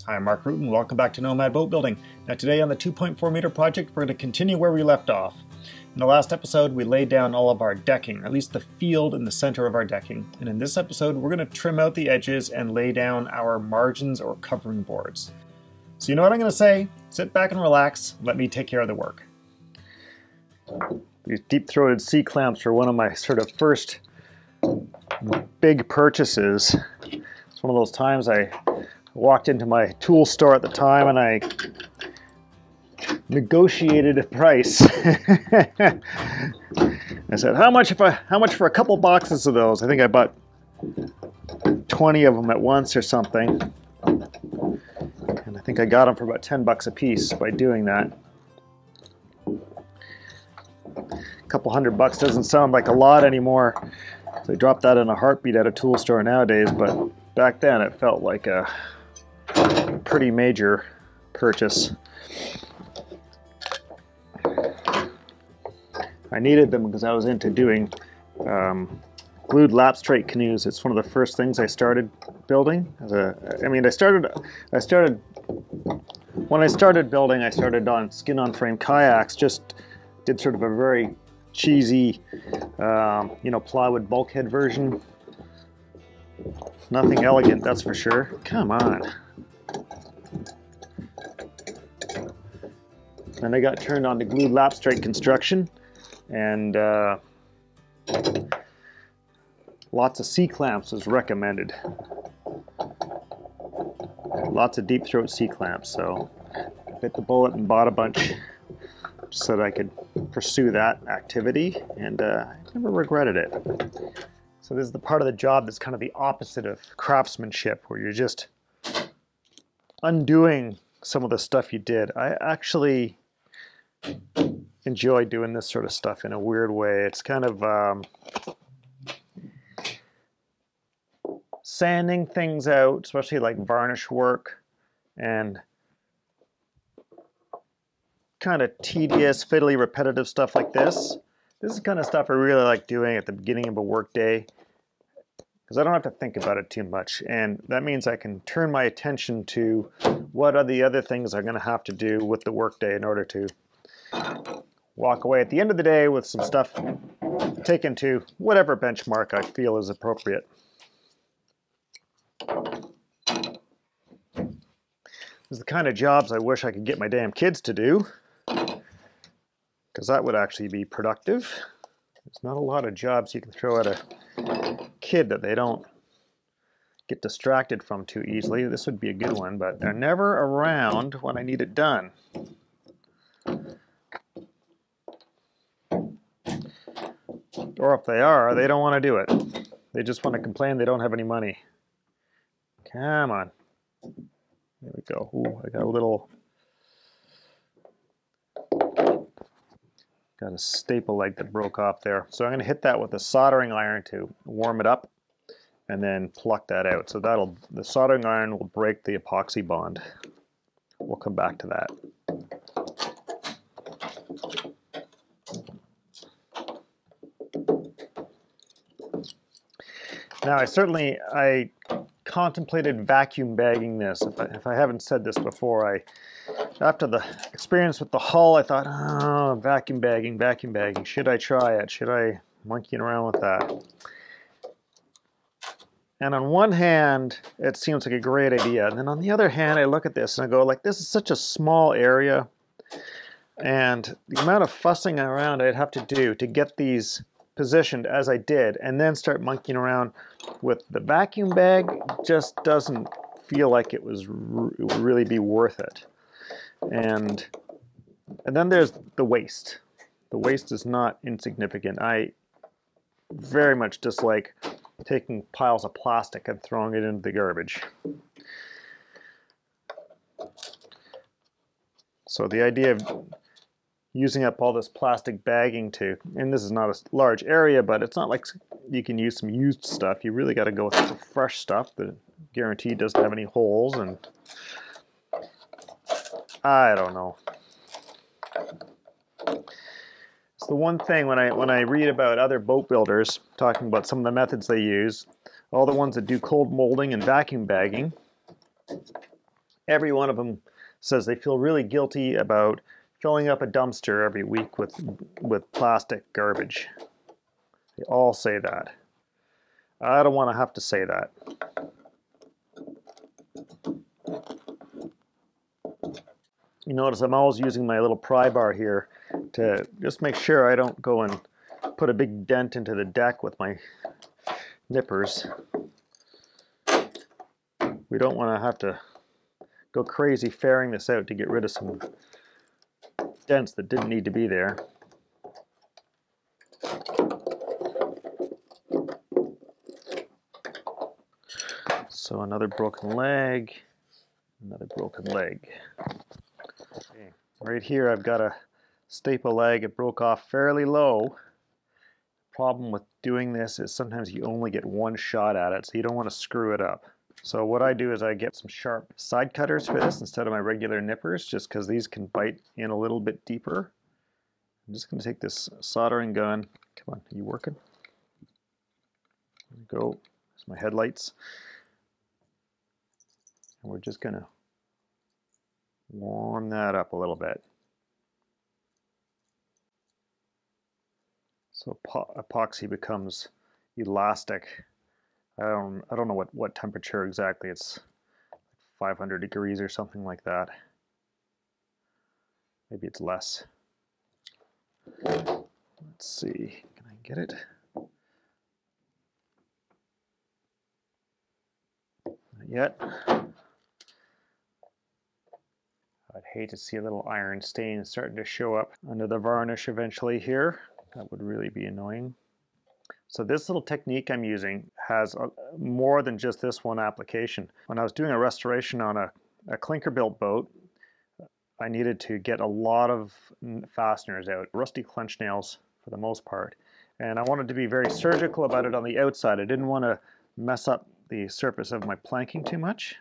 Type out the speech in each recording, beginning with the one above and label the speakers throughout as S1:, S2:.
S1: Hi, I'm Mark Rutten. Welcome back to Nomad Boat Building. Now today on the 2.4 meter project, we're going to continue where we left off. In the last episode, we laid down all of our decking, at least the field in the center of our decking. And in this episode, we're going to trim out the edges and lay down our margins or covering boards. So you know what I'm going to say? Sit back and relax. Let me take care of the work. These deep-throated C-clamps are one of my sort of first big purchases. It's one of those times I walked into my tool store at the time and I negotiated a price. I said, how much for a couple boxes of those? I think I bought 20 of them at once or something. And I think I got them for about 10 bucks a piece by doing that. A couple $100 doesn't sound like a lot anymore. So I dropped that in a heartbeat at a tool store nowadays, but back then it felt like a pretty major purchase. I needed them because I was into doing glued lap straight canoes. It's one of the first things I started building. When I started building, I started on skin-on-frame kayaks. Just did sort of a very cheesy, plywood bulkhead version. Nothing elegant, that's for sure. Come on. Then I got turned on to glued lap straight construction, and lots of C-clamps was recommended. Lots of deep throat C-clamps, so I bit the bullet and bought a bunch just so that I could pursue that activity, and I never regretted it. So this is the part of the job that's kind of the opposite of craftsmanship, where you're just undoing some of the stuff you did. I actually enjoy doing this sort of stuff in a weird way. It's kind of sanding things out, especially like varnish work, and kind of tedious, fiddly, repetitive stuff like this. This is the kind of stuff I really like doing at the beginning of a work day, because I don't have to think about it too much, and that means I can turn my attention to what are the other things I'm going to have to do with the work day in order to walk away at the end of the day with some stuff taken to whatever benchmark I feel is appropriate. This is the kind of jobs I wish I could get my damn kids to do, because that would actually be productive. There's not a lot of jobs you can throw at a kid that they don't get distracted from too easily. This would be a good one, but they're never around when I need it done. Or if they are, they don't want to do it. They just want to complain they don't have any money. Come on. There we go. Ooh, I got a staple leg that broke off there. So I'm going to hit that with a soldering iron to warm it up and then pluck that out. So the soldering iron will break the epoxy bond. We'll come back to that. Now I contemplated vacuum bagging this. If I haven't said this before, after the experience with the hull, I thought, oh, vacuum bagging. Should I try it? Should I monkey around with that? And on one hand, it seems like a great idea. And then on the other hand, I look at this and I go, like, this is such a small area. And the amount of fussing around I'd have to do to get these positioned as I did, and then start monkeying around with the vacuum bag just doesn't feel like it would really be worth it. And then there's the waste. The waste is not insignificant. I very much dislike taking piles of plastic and throwing it into the garbage. So the idea of using up all this plastic bagging and this is not a large area, but it's not like you can use some used stuff. You really got to go with the fresh stuff that guaranteed doesn't have any holes, and I don't know. It's the one thing when I read about other boat builders talking about some of the methods they use, all the ones that do cold molding and vacuum bagging, Every one of them says they feel really guilty about filling up a dumpster every week with plastic garbage. They all say that. I don't want to have to say that. You notice I'm always using my little pry bar here to just make sure I don't go and put a big dent into the deck with my nippers. We don't want to have to go crazy ferrying this out to get rid of some dents that didn't need to be there. So another broken leg, another broken leg. Okay. Right here I've got a staple leg. It broke off fairly low. Problem with doing this is sometimes you only get one shot at it, so you don't want to screw it up. So what I do is I get some sharp side cutters for this instead of my regular nippers, just because these can bite in a little bit deeper. I'm just going to take this soldering gun. Come on, are you working? There we go. There's my headlights. And we're just going to warm that up a little bit. So epoxy becomes elastic. I don't know what temperature exactly. It's 500 degrees or something like that. Maybe it's less. Let's see. Can I get it? Not yet. I'd hate to see a little iron stain starting to show up under the varnish eventually here. That would really be annoying. So this little technique I'm using has more than just this one application. When I was doing a restoration on a clinker-built boat, I needed to get a lot of fasteners out, rusty clench nails for the most part. And I wanted to be very surgical about it on the outside. I didn't want to mess up the surface of my planking too much.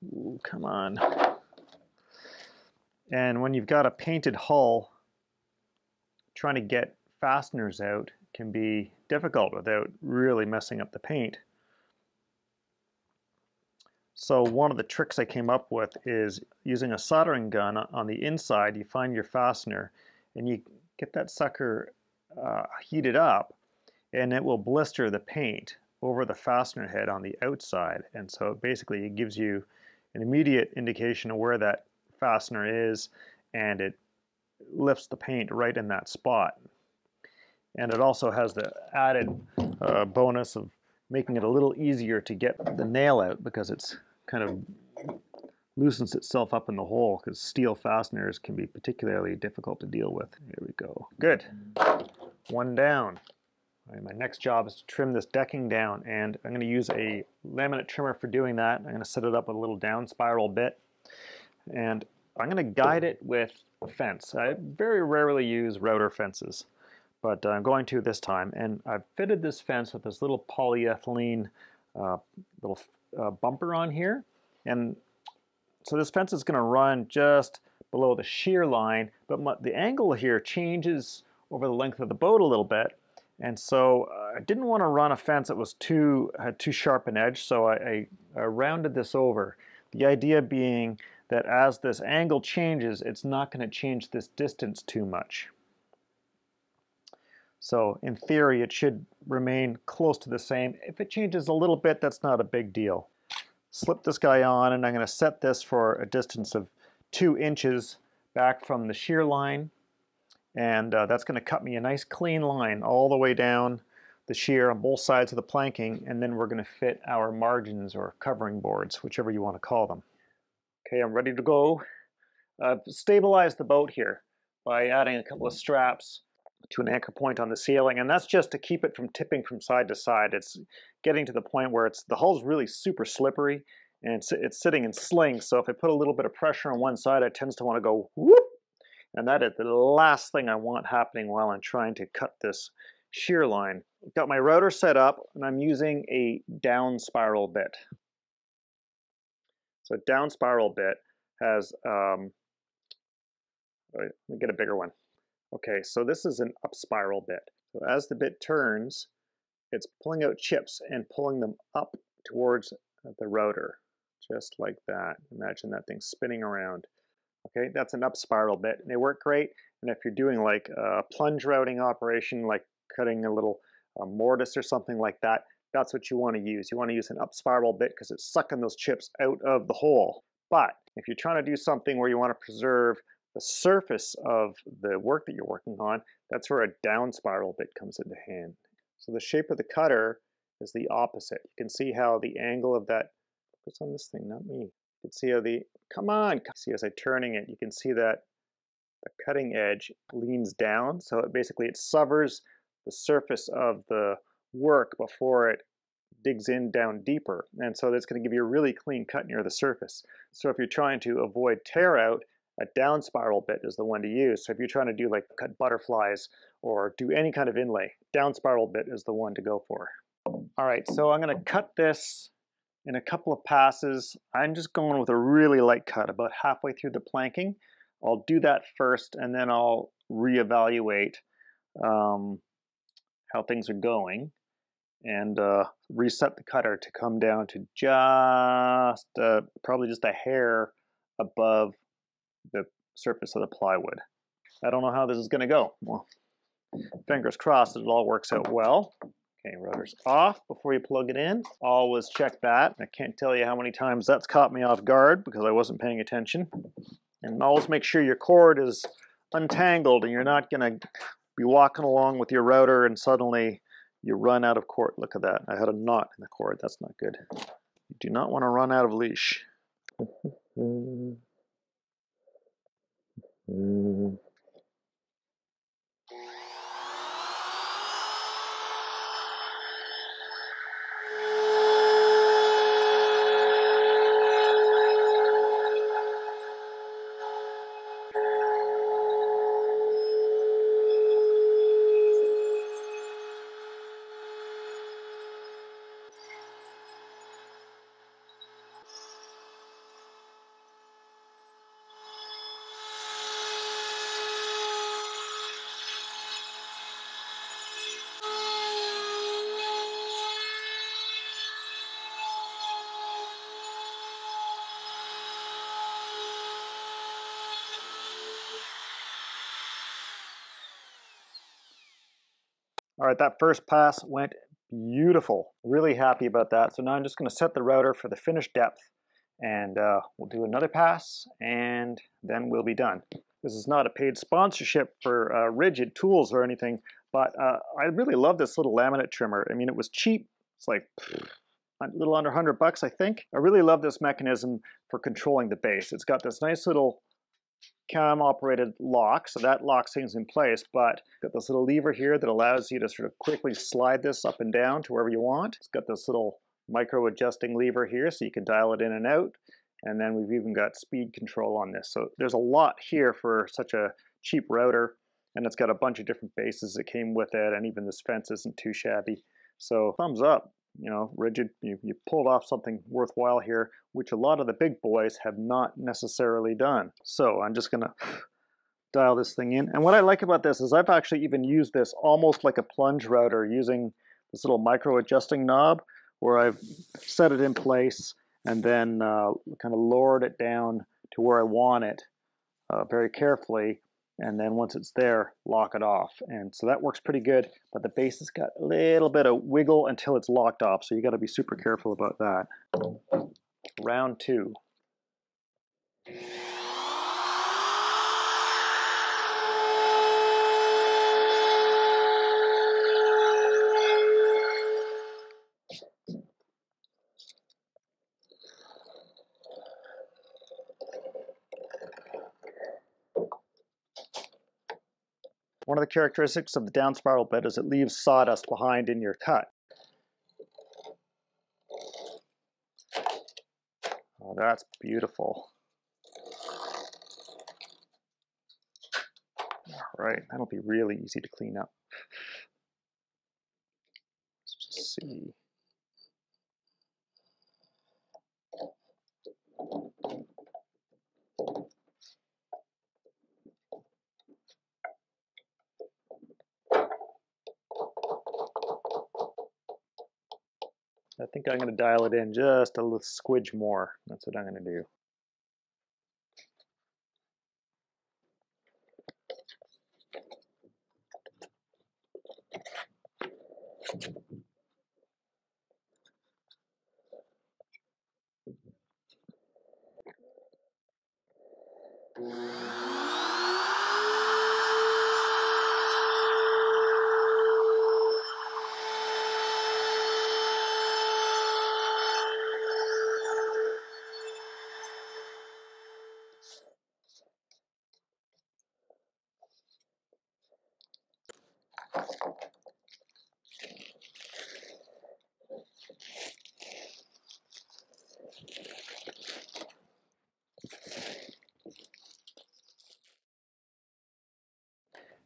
S1: Ooh, come on. And when you've got a painted hull, trying to get fasteners out can be difficult without really messing up the paint. So one of the tricks I came up with is using a soldering gun on the inside. You find your fastener and you get that sucker heated up, and it will blister the paint over the fastener head on the outside. And so basically it gives you an immediate indication of where that fastener is, and it lifts the paint right in that spot. And it also has the added bonus of making it a little easier to get the nail out, because it's kind of loosens itself up in the hole, because steel fasteners can be particularly difficult to deal with. Here we go. Good. One down. All right, my next job is to trim this decking down, and I'm going to use a laminate trimmer for doing that. I'm going to set it up with a little down spiral bit, and I'm going to guide it with a fence. I very rarely use router fences, but I'm going to this time. And I've fitted this fence with this little polyethylene little bumper on here. And so this fence is going to run just below the shear line, but the angle here changes over the length of the boat a little bit. And so I didn't want to run a fence that was had too sharp an edge, so I rounded this over. The idea being that as this angle changes, it's not going to change this distance too much. So in theory, it should remain close to the same. If it changes a little bit, that's not a big deal. Slip this guy on, and I'm going to set this for a distance of 2 inches back from the shear line. And that's going to cut me a nice clean line all the way down the shear on both sides of the planking, and then we're going to fit our margins or covering boards, whichever you want to call them. Okay, I'm ready to go. I've stabilized the boat here by adding a couple of straps to an anchor point on the ceiling, and that's just to keep it from tipping from side to side. It's getting to the point where the hull's really super slippery, and it's sitting in slings, so if I put a little bit of pressure on one side, it tends to want to go whoop. And that is the last thing I want happening while I'm trying to cut this shear line. I've got my router set up, and I'm using a down spiral bit. So a down spiral bit has, let me get a bigger one. Okay, so this is an up spiral bit. So as the bit turns, it's pulling out chips and pulling them up towards the router. just like that. Imagine that thing spinning around. Okay, that's an up spiral bit, and they work great. And if you're doing like a plunge routing operation, like cutting a little mortise or something like that, that's what you want to use. You want to use an up spiral bit because it's sucking those chips out of the hole. But if you're trying to do something where you want to preserve the surface of the work that you're working on, that's where a down spiral bit comes into hand. So the shape of the cutter is the opposite. You can see how the angle of that, focus on this thing, not me. You can see how the, come on, see as I'm turning it, you can see that the cutting edge leans down. So it basically it severs the surface of the work before it digs in down deeper. And so that's going to give you a really clean cut near the surface. So if you're trying to avoid tear out, a down spiral bit is the one to use. So if you're trying to do like cut butterflies or do any kind of inlay, down spiral bit is the one to go for. All right, so I'm going to cut this in a couple of passes. I'm just going with a really light cut, about halfway through the planking. I'll do that first, and then I'll reevaluate how things are going and reset the cutter to come down to just probably just a hair above the surface of the plywood. I don't know how this is going to go. Well, fingers crossed that it all works out well. Okay, rotor's off before you plug it in. Always check that. I can't tell you how many times that's caught me off guard because I wasn't paying attention. And always make sure your cord is untangled and you're not going to be walking along with your router and suddenly you run out of cord. Look at that. I had a knot in the cord. That's not good. You do not want to run out of leash. All right, that first pass went beautiful. Really happy about that. So now I'm just going to set the router for the finished depth, and we'll do another pass, and then we'll be done. This is not a paid sponsorship for Ridgid tools or anything, but I really love this little laminate trimmer. I mean, it was cheap. It's like a little under $100, I think. I really love this mechanism for controlling the base. It's got this nice little cam operated lock, so that locks things in place, but got this little lever here that allows you to sort of quickly slide this up and down to wherever you want. It's got this little micro adjusting lever here so you can dial it in and out, and then we've even got speed control on this. So there's a lot here for such a cheap router, and it's got a bunch of different bases that came with it, and even this fence isn't too shabby. So thumbs up. You know, Ridgid, you pulled off something worthwhile here, which a lot of the big boys have not necessarily done. So I'm just going to dial this thing in. And what I like about this is I've actually even used this almost like a plunge router using this little micro adjusting knob where I've set it in place and then kind of lowered it down to where I want it very carefully. And then once it's there, lock it off. And so that works pretty good, but the base has got a little bit of wiggle until it's locked off, so you got to be super careful about that. Round two. One of the characteristics of the down spiral bit is it leaves sawdust behind in your cut. Oh, that's beautiful. All right, that'll be really easy to clean up. Let's just see. I think I'm going to dial it in just a little squidge more. That's what I'm going to do.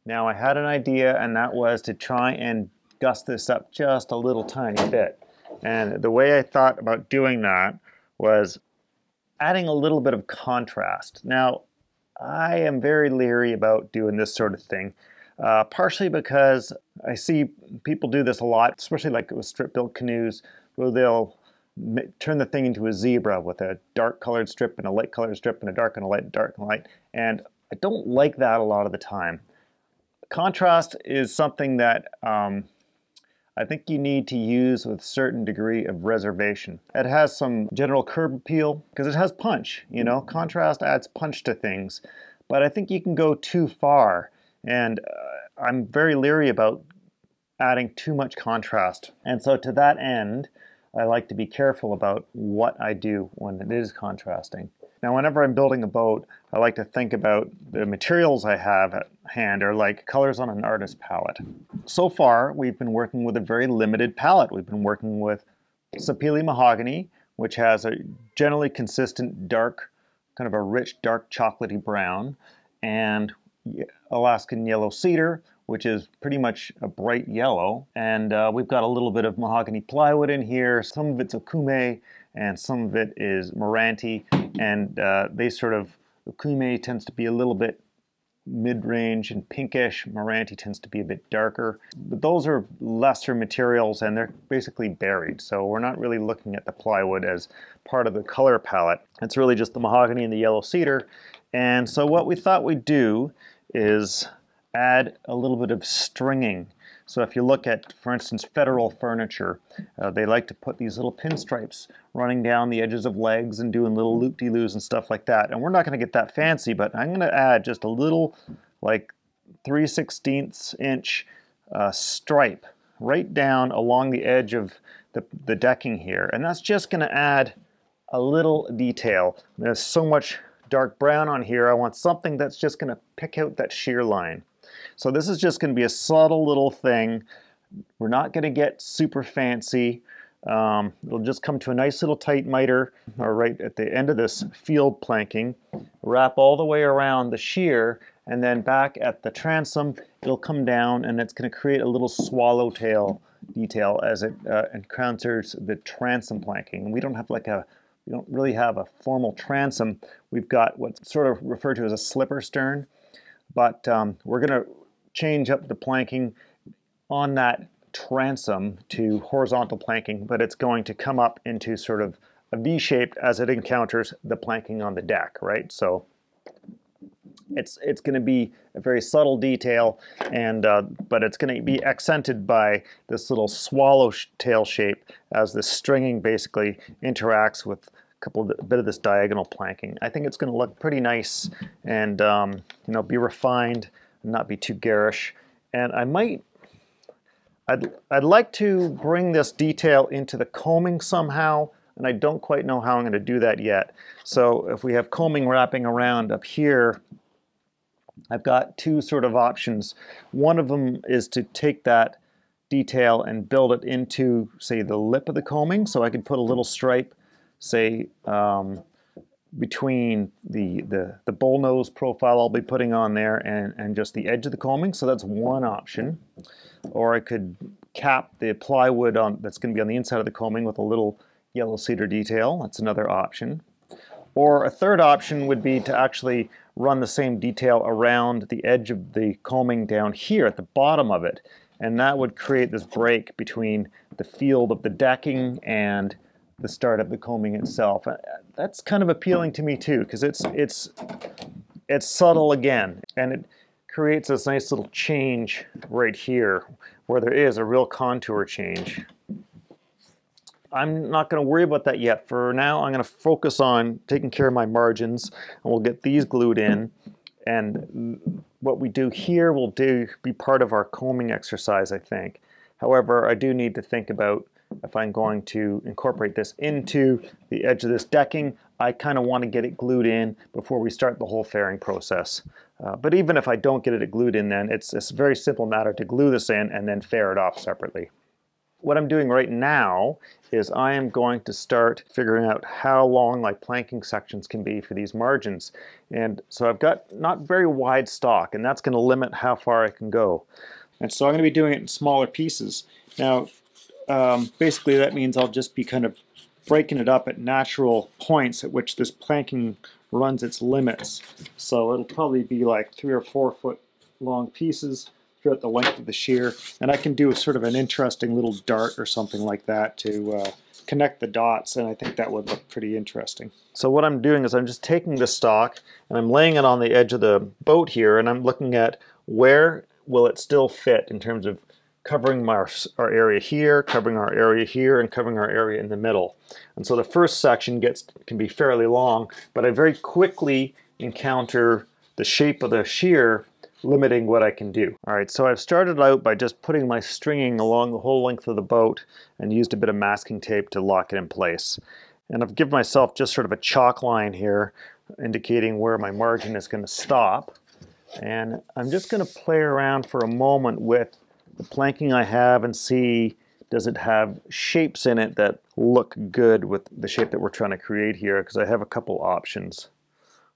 S1: Now I had an idea, and that was to try and gust this up just a little tiny bit. And the way I thought about doing that was adding a little bit of contrast. Now, I am very leery about doing this sort of thing, partially because I see people do this a lot, especially like with strip-built canoes, where they'll turn the thing into a zebra with a dark colored strip and a light colored strip and a dark and a light, dark and light. And I don't like that a lot of the time. Contrast is something that I think you need to use with a certain degree of reservation. It has some general curb appeal because it has punch, you know. Contrast adds punch to things, but I think you can go too far, and I'm very leery about adding too much contrast. And so to that end, I like to be careful about what I do when it is contrasting. Now, whenever I'm building a boat, I like to think about the materials I have at hand are like colors on an artist palette. So far, we've been working with a very limited palette. We've been working with Sapele mahogany, which has a generally consistent dark, kind of a rich, dark chocolatey brown, and Alaskan yellow cedar, which is pretty much a bright yellow. And we've got a little bit of mahogany plywood in here. Some of it's okume, and some of it is Meranti. And they sort of, okume tends to be a little bit mid-range and pinkish. Meranti tends to be a bit darker. But those are lesser materials, and they're basically buried. So we're not really looking at the plywood as part of the color palette. It's really just the mahogany and the yellow cedar. And so what we thought we'd do is add a little bit of stringing. So if you look at, for instance, Federal Furniture, they like to put these little pinstripes running down the edges of legs and doing little loop-de-loos and stuff like that. And we're not going to get that fancy, but I'm going to add just a little, like 3/16 inch stripe right down along the edge of the decking here. And that's just going to add a little detail. There's so much dark brown on here, I want something that's just going to pick out that shear line. So this is just going to be a subtle little thing. We're not going to get super fancy. It'll just come to a nice little tight miter right at the end of this field planking, wrap all the way around the shear, and then back at the transom, it'll come down and it's going to create a little swallowtail detail as it encounters the transom planking. And we don't really have a formal transom. We've got what's sort of referred to as a slipper stern, but we're going to change up the planking on that transom to horizontal planking, but it's going to come up into sort of a V-shape as it encounters the planking on the deck, right? So it's going to be a very subtle detail, and but it's going to be accented by this little swallowtail shape as the stringing basically interacts with a bit of this diagonal planking. I think it's going to look pretty nice and you know, be refined and not be too garish. And I'd like to bring this detail into the combing somehow, and I don't quite know how I'm going to do that yet. So if we have combing wrapping around up here, I've got two sort of options. One of them is to take that detail and build it into, say, the lip of the combing. So I could put a little stripe, say, between the bullnose profile I'll be putting on there and just the edge of the combing. So that's one option. Or I could cap the plywood that's going to be on the inside of the combing with a little yellow cedar detail. That's another option. Or a third option would be to actually run the same detail around the edge of the combing down here at the bottom of it. and that would create this break between the field of the decking and the start of the combing itself. That's kind of appealing to me too, because it's subtle again, and it creates this nice little change right here where there is a real contour change. I'm not going to worry about that yet. For now, I'm going to focus on taking care of my margins, and we'll get these glued in. And what we do here will be part of our combing exercise, I think. However, I do need to think about if I'm going to incorporate this into the edge of this decking. I kind of want to get it glued in before we start the whole fairing process. But even if I don't get it glued in, then it's a very simple matter to glue this in and then fair it off separately. What I'm doing right now is I am going to start figuring out how long my planking sections can be for these margins. And so I've got not very wide stock, and that's going to limit how far I can go. And so I'm going to be doing it in smaller pieces. Now, basically that means I'll just be kind of breaking it up at natural points at which this planking runs its limits. So it'll probably be like 3 or 4 foot long pieces throughout the length of the shear, and I can do a sort of an interesting little dart or something like that to connect the dots, and I think that would look pretty interesting. So what I'm doing is I'm just taking the stock and I'm laying it on the edge of the boat here, and I'm looking at where will it still fit in terms of covering our area here, covering our area here, and covering our area in the middle. And so the first section can be fairly long, but I very quickly encounter the shape of the shear limiting what I can do. All right, so I've started out by just putting my stringing along the whole length of the boat and used a bit of masking tape to lock it in place. And I've given myself just sort of a chalk line here indicating where my margin is going to stop. And I'm just going to play around for a moment with the planking I have and see, does it have shapes in it that look good with the shape that we're trying to create here, because I have a couple options.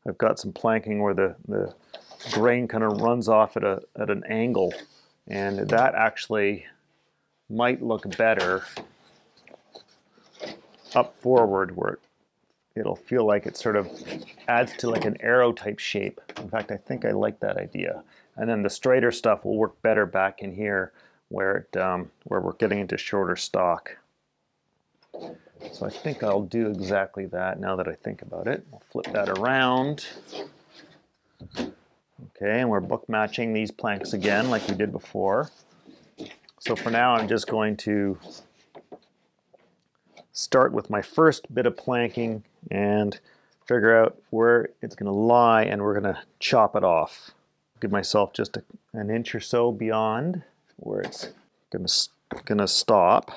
S1: I've got some planking where the grain kind of runs off at an angle, and that actually might look better up forward, where it'll feel like it sort of adds to like an arrow type shape. In fact, I think I like that idea. And then the straighter stuff will work better back in here where we're getting into shorter stock. So I think I'll do exactly that now that I think about it. I'll flip that around. Okay, and we're book matching these planks again like we did before. So for now I'm just going to start with my first bit of planking and figure out where it's going to lie, and we're going to chop it off. Give myself just an inch or so beyond where it's going to stop.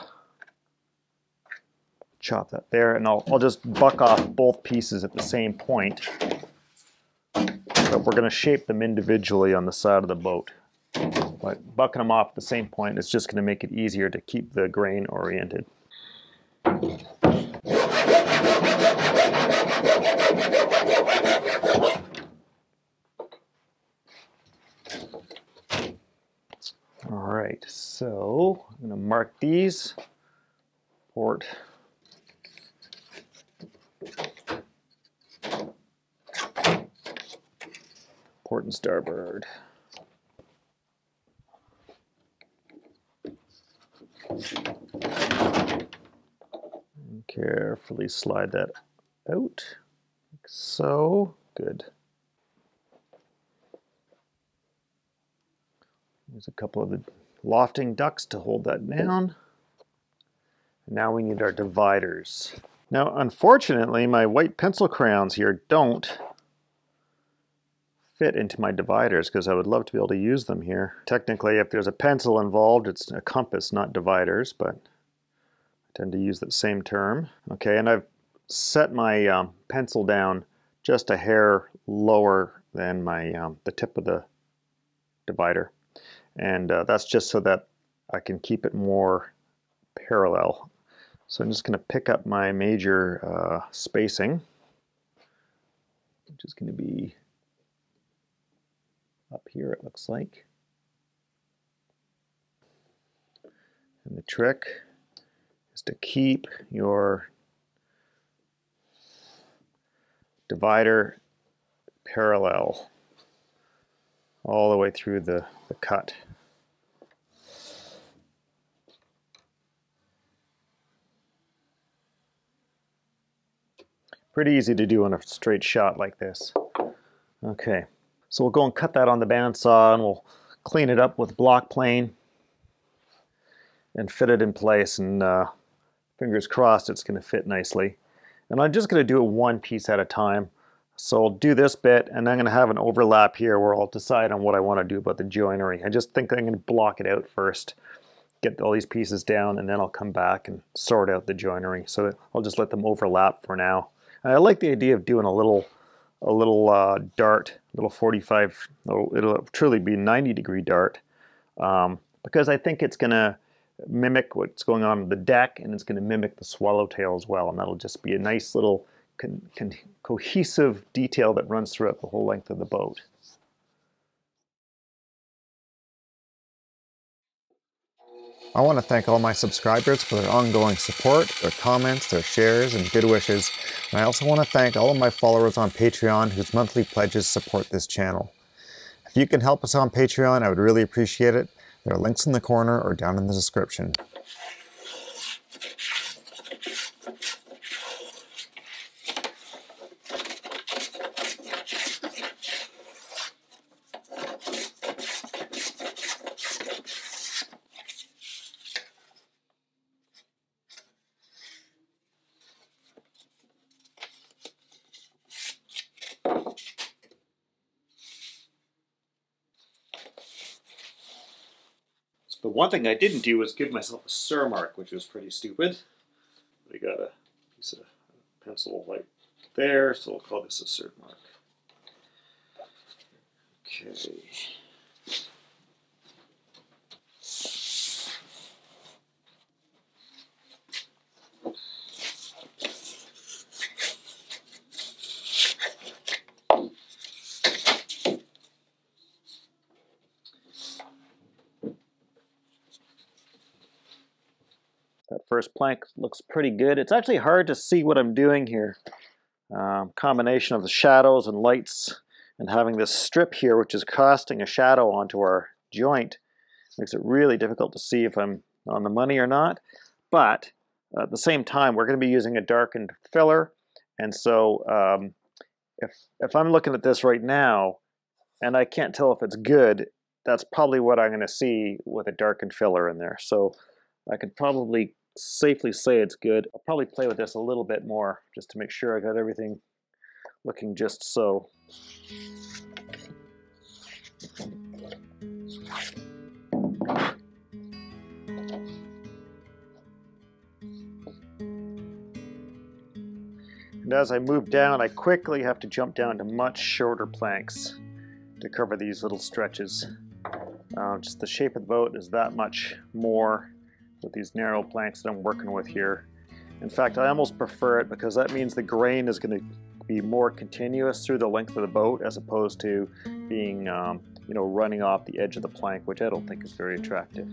S1: Chop that there, and I'll just buck off both pieces at the same point. But we're going to shape them individually on the side of the boat. But bucking them off at the same point is just going to make it easier to keep the grain oriented. All right, so I'm going to mark these. Port and starboard. And carefully slide that out, like so. Good. There's a couple of the lofting ducts to hold that down. Now we need our dividers. Now, unfortunately, my white pencil crayons here don't fit into my dividers, because I would love to be able to use them here. Technically, if there's a pencil involved, it's a compass, not dividers, but I tend to use that same term. Okay, and I've set my pencil down just a hair lower than my the tip of the divider, and that's just so that I can keep it more parallel. So I'm just going to pick up my major spacing, which is going to be up here, it looks like. And the trick is to keep your divider parallel all the way through the cut. Pretty easy to do on a straight shot like this. Okay, so we'll go and cut that on the bandsaw, and we'll clean it up with block plane and fit it in place, and fingers crossed it's going to fit nicely. And I'm just going to do it one piece at a time. So I'll do this bit, and I'm going to have an overlap here where I'll decide on what I want to do about the joinery. I just think I'm going to block it out first, get all these pieces down, and then I'll come back and sort out the joinery. So I'll just let them overlap for now. And I like the idea of doing a little dart, a little 45, it'll truly be 90-degree dart, because I think it's going to mimic what's going on the deck, and it's going to mimic the swallowtail as well, and that'll just be a nice little cohesive detail that runs throughout the whole length of the boat. I want to thank all my subscribers for their ongoing support, their comments, their shares, and good wishes. And I also want to thank all of my followers on Patreon whose monthly pledges support this channel. If you can help us on Patreon, I would really appreciate it. There are links in the corner or down in the description. The one thing I didn't do was give myself a sur mark, which was pretty stupid. I got a piece of pencil like there, so we'll call this a sur mark. Okay. That first plank looks pretty good. It's actually hard to see what I'm doing here. Combination of the shadows and lights and having this strip here, which is casting a shadow onto our joint, makes it really difficult to see if I'm on the money or not. But at the same time, we're going to be using a darkened filler, and so if I'm looking at this right now and I can't tell if it's good, that's probably what I'm going to see with a darkened filler in there. So I could probably safely say it's good. I'll probably play with this a little bit more just to make sure I got everything looking just so. And as I move down, I quickly have to jump down to much shorter planks to cover these little stretches. Just the shape of the boat is that much more with these narrow planks that I'm working with here. In fact, I almost prefer it because that means the grain is going to be more continuous through the length of the boat as opposed to being, running off the edge of the plank, which I don't think is very attractive.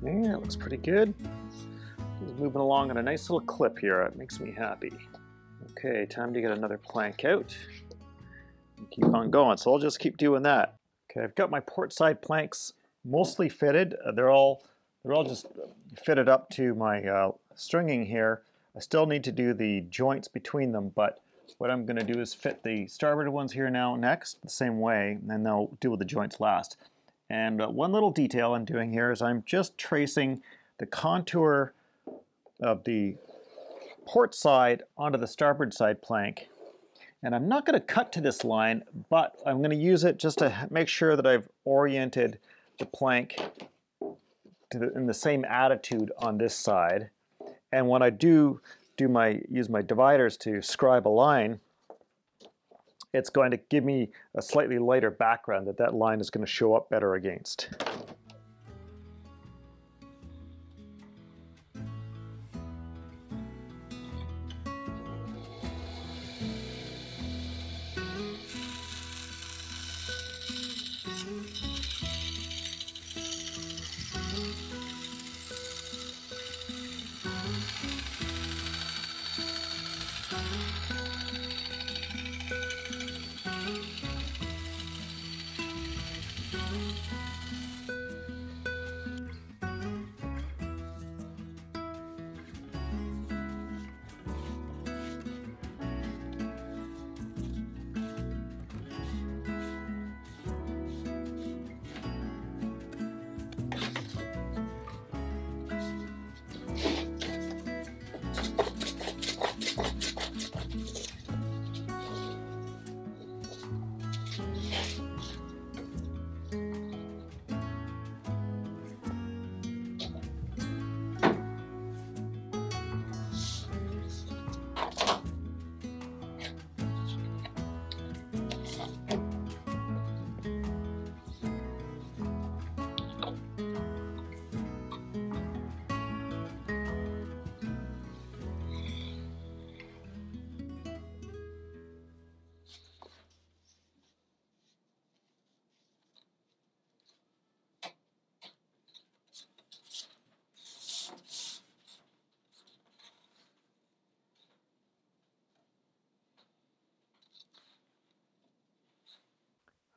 S1: Yeah, it looks pretty good. It's moving along on a nice little clip here. It makes me happy. Okay, time to get another plank out and keep on going. So I'll just keep doing that. Okay, I've got my port side planks mostly fitted. They're all just fitted up to my stringing here, I still need to do the joints between them, but what I'm going to do is fit the starboard ones here now next, the same way, and then I'll deal with the joints last. And one little detail I'm doing here is I'm just tracing the contour of the port side onto the starboard side plank. And I'm not going to cut to this line, but I'm going to use it just to make sure that I've oriented the plank in the same attitude on this side. And when I use my dividers to scribe a line, it's going to give me a slightly lighter background that line is going to show up better against.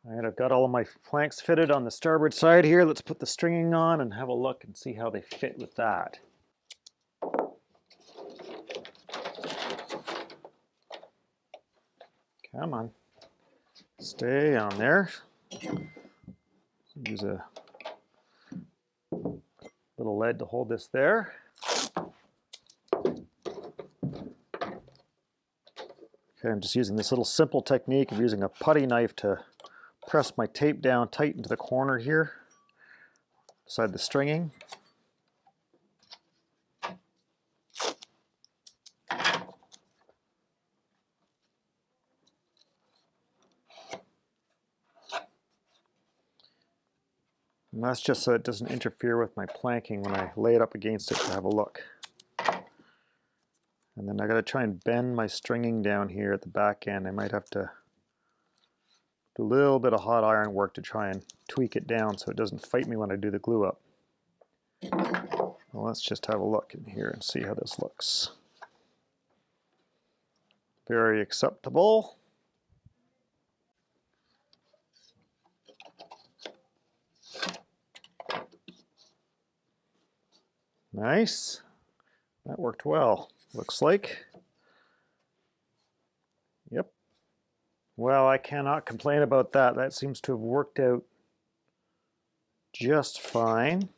S1: All right, I've got all of my planks fitted on the starboard side here. Let's put the stringing on and have a look and see how they fit with that. Come on, stay on there. Use a little lead to hold this there. Okay, I'm just using this little simple technique of using a putty knife to press my tape down tight into the corner here, beside the stringing. And that's just so it doesn't interfere with my planking when I lay it up against it to have a look. And then I got to try and bend my stringing down here at the back end. I might have to do a little bit of hot iron work to try and tweak it down so it doesn't fight me when I do the glue up. Well, let's just have a look in here and see how this looks. Very acceptable. Nice. That worked well, looks like. Yep. Well, I cannot complain about that. That seems to have worked out just fine.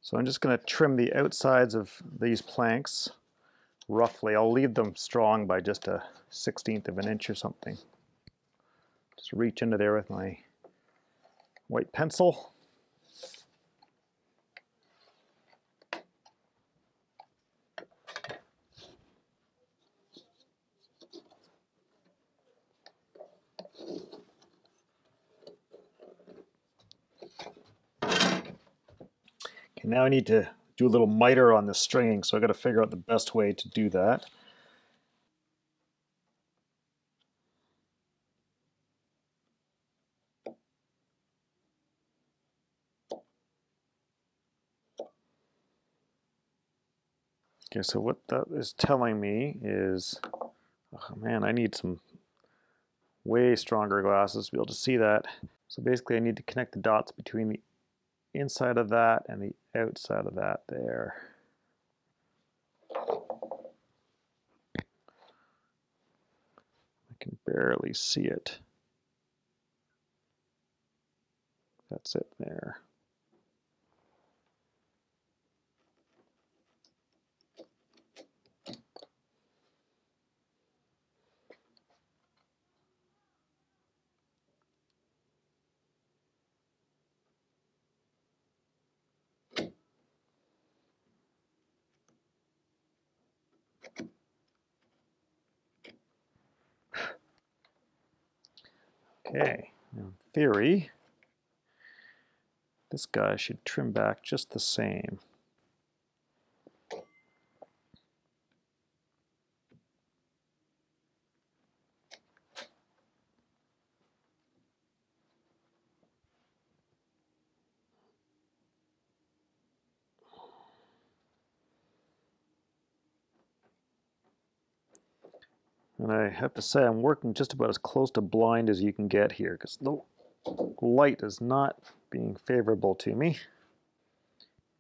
S1: So I'm just going to trim the outsides of these planks roughly. I'll leave them strong by just a 1/16 of an inch or something. Just reach into there with my white pencil. Okay, now I need to do a little miter on the stringing, so I got to figure out the best way to do that. Okay, so what that is telling me is, oh man, I need some way stronger glasses to be able to see that. So basically I need to connect the dots between the inside of that and the outside of that there. I can barely see it. That's it there. Okay, in theory, this guy should trim back just the same. And I have to say I'm working just about as close to blind as you can get here because the light is not being favorable to me.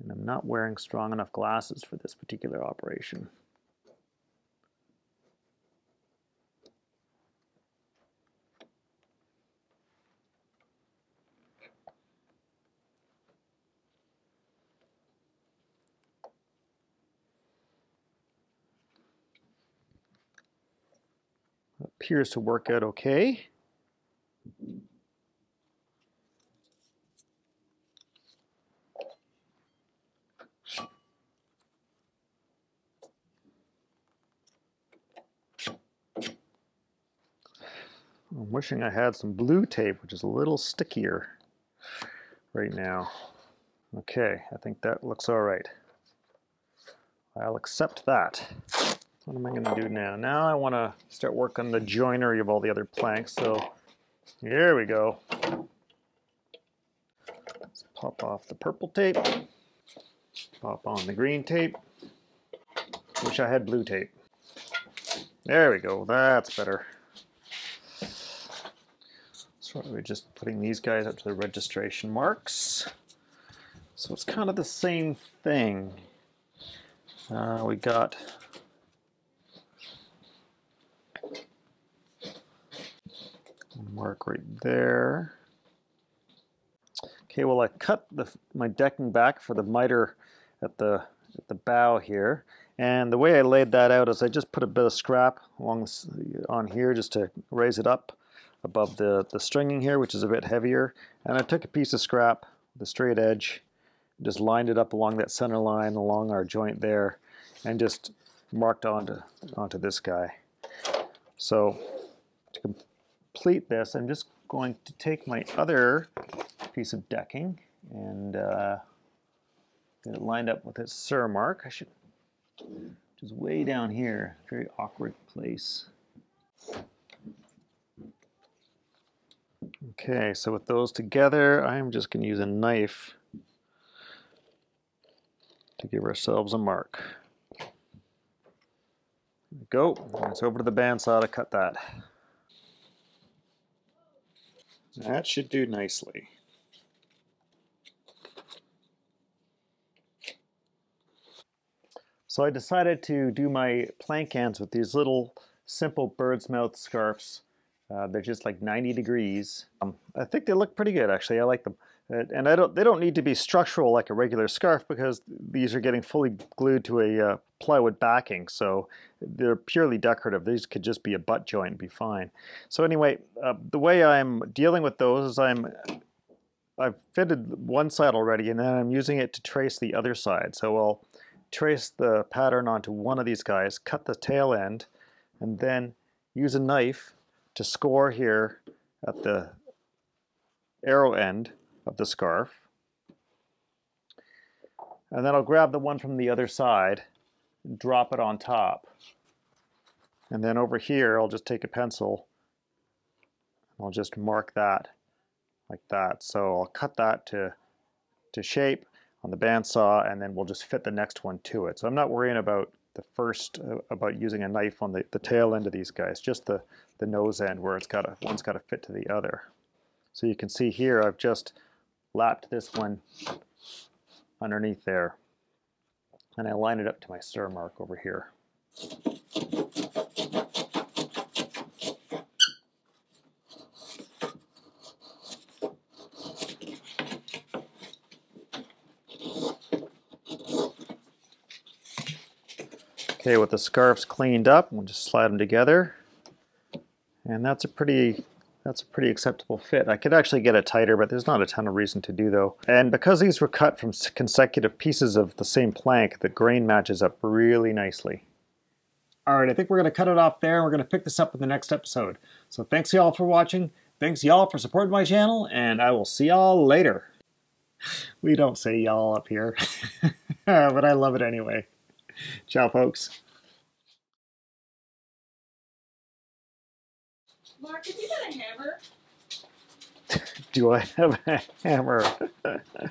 S1: And I'm not wearing strong enough glasses for this particular operation. Appears to work out okay. I'm wishing I had some blue tape, which is a little stickier right now. Okay, I think that looks all right. I'll accept that. What am I going to do now? Now I want to start working on the joinery of all the other planks. So here we go. Let's pop off the purple tape. Pop on the green tape. Wish I had blue tape. There we go. That's better. So we're just putting these guys up to the registration marks. So it's kind of the same thing. We got a mark right there. Okay, well I cut my decking back for the miter at the bow here, and the way I laid that out is I just put a bit of scrap on here just to raise it up above the stringing here, which is a bit heavier, and I took a piece of scrap, the straight edge, just lined it up along that center line along our joint there, and just marked onto this guy. So to complete this, I'm just going to take my other piece of decking and get it lined up with its Sur mark. I should, which is way down here, very awkward place. Okay, so with those together, I'm just going to use a knife to give ourselves a mark. There we go. It's over to the bandsaw to cut that. That should do nicely. So I decided to do my plank ends with these little simple bird's mouth scarfs. They're just like 90 degrees. I think they look pretty good actually. I like them. And they don't need to be structural like a regular scarf because these are getting fully glued to a plywood backing. So they're purely decorative. These could just be a butt joint and be fine. So anyway, the way I'm dealing with those is I've fitted one side already and then I'm using it to trace the other side. So I'll trace the pattern onto one of these guys, cut the tail end, and then use a knife to score here at the arrow end of the scarf. And then I'll grab the one from the other side and drop it on top. And then over here, I'll just take a pencil. I'll just mark that like that. So I'll cut that to shape on the bandsaw, and then we'll just fit the next one to it. So I'm not worrying about about using a knife on the tail end of these guys, just the nose end where one's got to fit to the other. So you can see here I've just lapped this one underneath there, and I line it up to my Sur mark over here. Okay, with the scarves cleaned up, we'll just slide them together. And that's a pretty acceptable fit. I could actually get it tighter, but there's not a ton of reason to do though. And because these were cut from consecutive pieces of the same plank, the grain matches up really nicely. All right, I think we're going to cut it off there. We're going to pick this up in the next episode. So thanks y'all for watching. Thanks y'all for supporting my channel, and I will see y'all later. We don't say y'all up here, but I love it anyway. Ciao, folks.
S2: Mark, have you got a hammer?
S1: Do I have a hammer?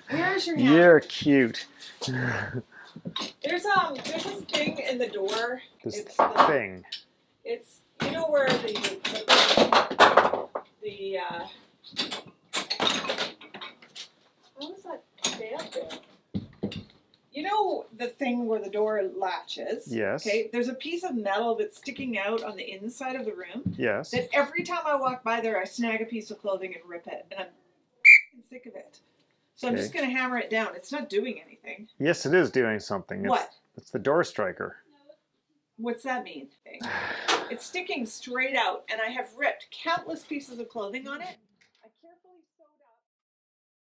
S2: Where's your hammer?
S1: You're cute.
S2: There's this thing in the door.
S1: This
S2: It's
S1: thing.
S2: It's, you know where the how does that stay up there? You know the thing where the door latches?
S1: Yes.
S2: Okay, there's a piece of metal that's sticking out on the inside of the room.
S1: Yes.
S2: That every time I walk by there, I snag a piece of clothing and rip it, and I'm sick of it. So I'm just going to hammer it down. It's not doing anything.
S1: Yes, it is doing something.
S2: What?
S1: It's the door striker.
S2: What's that mean? It's sticking straight out, and I have ripped countless pieces of clothing on it.